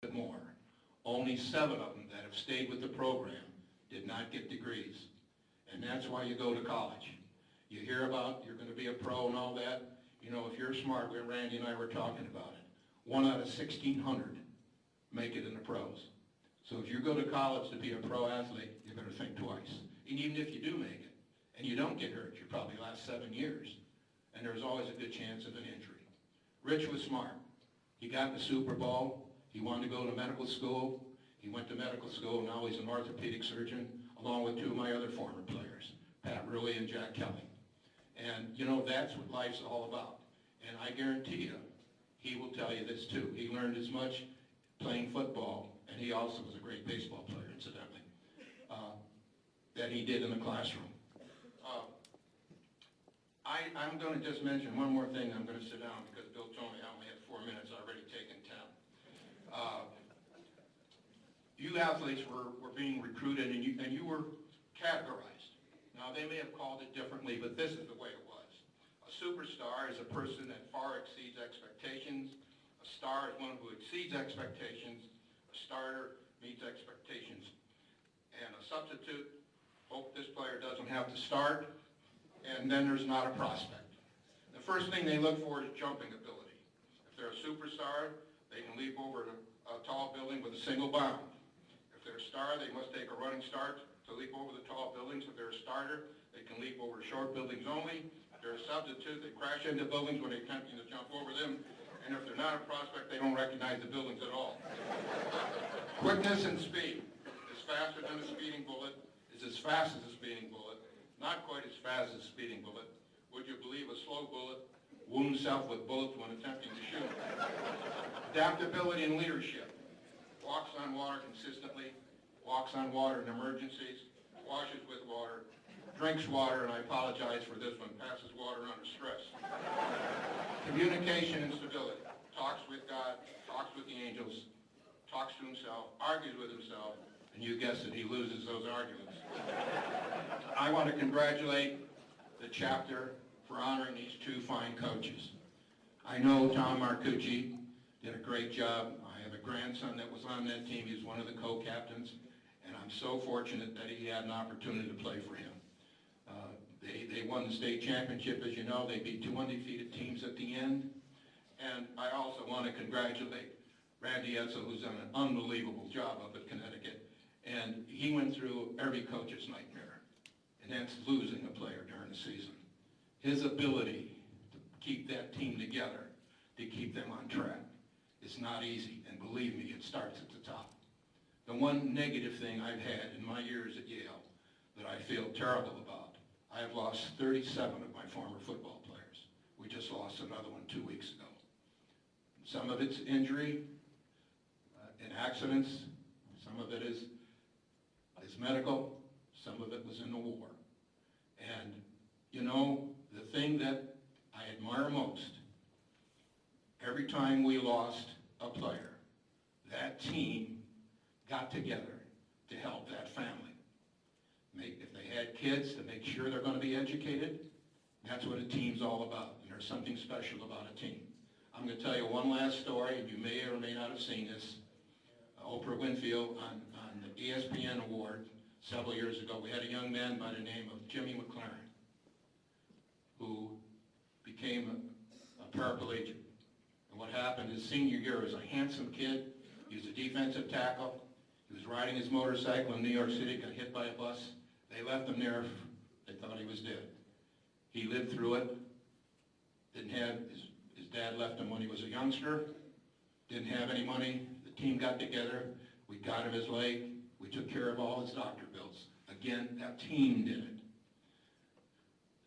bit more. Only 7 of them that have stayed with the program did not get degrees. And that's why you go to college. You hear about you're going to be a pro and all that. You know, if you're smart, Randy and I were talking about it. 1 out of 1,600 make it in the pros. So if you go to college to be a pro athlete, you better think twice. And even if you do make it, and you don't get hurt, you probably last 7 years. And there's always a good chance of an injury. Rich was smart. He got in the Super Bowl. He wanted to go to medical school. He went to medical school. Now he's an orthopedic surgeon, along with 2 of my other former players, Pat Rulli and Jack Kelly. And, you know, that's what life's all about. And I guarantee you, he will tell you this too. He learned as much playing football, and he also was a great baseball player, incidentally, that he did in the classroom. I'm going to just mention one more thing. I'm going to sit down because Bill told me I only had 4 minutes. I've already taken 10. You athletes were being recruited, and you were categorized. Now, they may have called it differently, but this is the way it was. A superstar is a person that far exceeds expectations. A star is one who exceeds expectations. A starter meets expectations. And a substitute, hope this player doesn't have to start, and then there's not a prospect. The first thing they look for is jumping ability. If they're a superstar, they can leap over a tall building with a single bound. If they're a star, they must take a running start to leap over the tall buildings. If they're a starter, they can leap over short buildings only. If they're a substitute, they crash into buildings when they're attempting to jump over them. And if they're not a prospect, they don't recognize the buildings at all. Quickness and speed is faster than a speeding bullet, is as fast as a speeding bullet, not quite as fast as a speeding bullet. Would you believe a slow bullet wounds self with bullets when attempting to shoot? Adaptability and leadership. Walks on water consistently, walks on water in emergencies, washes with water, drinks water, and I apologize for this one, passes water under stress. Communication and stability. Talks with God, talks with the angels, talks to himself, argues with himself, and you guessed it, he loses those arguments. I want to congratulate the chapter for honoring these 2 fine coaches. I know Tom Marcucci did a great job. I have a grandson that was on that team. He was one of the co-captains, and I'm so fortunate that he had an opportunity to play for him. They won the state championship, as you know. They beat 2 undefeated teams at the end. And I also want to congratulate Randy Edsel, who's done an unbelievable job up at Connecticut. And he went through every coach's nightmare, and that's losing a player during the season. His ability to keep that team together, to keep them on track, is not easy, and believe me, it starts at the top. The one negative thing I've had in my years at Yale that I feel terrible about, I have lost 37 of my former football players. We just lost another one 2 weeks ago. Some of it's injury and accidents, some of it is medical, some of it was in the war. And you know, the thing that I admire most, every time we lost a player, that team got together to help that family. If they had kids, to make sure they're going to be educated. That's what a team's all about, and there's something special about a team. I'm going to tell you one last story, and you may or may not have seen this. Oprah Winfield on the ESPN award several years ago, we had a young man by the name of Jimmy McLaren who became a paraplegic. And what happened his senior year, was a handsome kid. He was a defensive tackle. He was riding his motorcycle in New York City, got hit by a bus. They left him there. They thought he was dead. He lived through it. Didn't have, his dad left him when he was a youngster. Didn't have any money. The team got together. We got him his leg. We took care of all his doctor bills. Again, that team did it.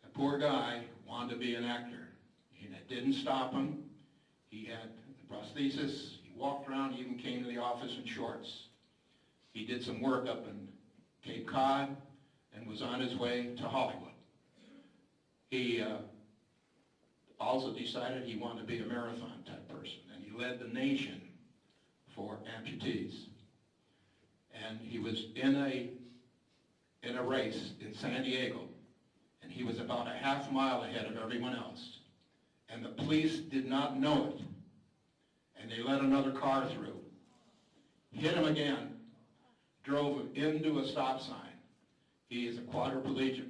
That poor guy wanted to be an actor. And it didn't stop him. He had a prosthesis. He walked around. He even came to the office in shorts. He did some work up in Cape Cod and was on his way to Hollywood. He also decided he wanted to be a marathon type person, and he led the nation for amputees. And he was in a race in San Diego, and he was about a half mile ahead of everyone else. And the police did not know it, and they let another car through. hit him again, drove him into a stop sign. He is a quadriplegic.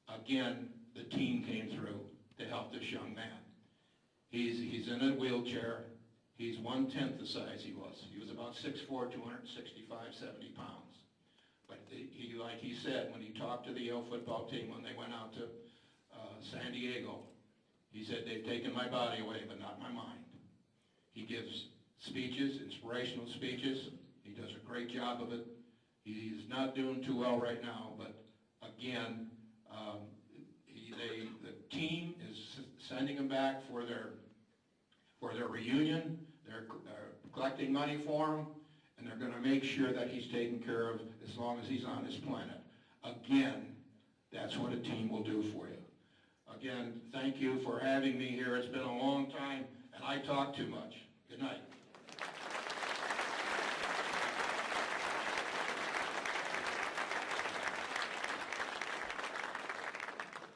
Again, the team came through to help this young man. He's in a wheelchair. He's 1/10 the size he was. He was about 6'4", 265, 70 pounds. But he, like he said, when he talked to the Yale football team when they went out to San Diego, he said, they've taken my body away, but not my mind. He gives speeches, inspirational speeches. He does a great job of it. He's not doing too well right now, but again, the team is sending him back for their reunion. They're collecting money for him, and they're going to make sure that he's taken care of as long as he's on this planet. Again, that's what a team will do for you. Again, thank you for having me here. It's been a long time, and I talk too much. Good night.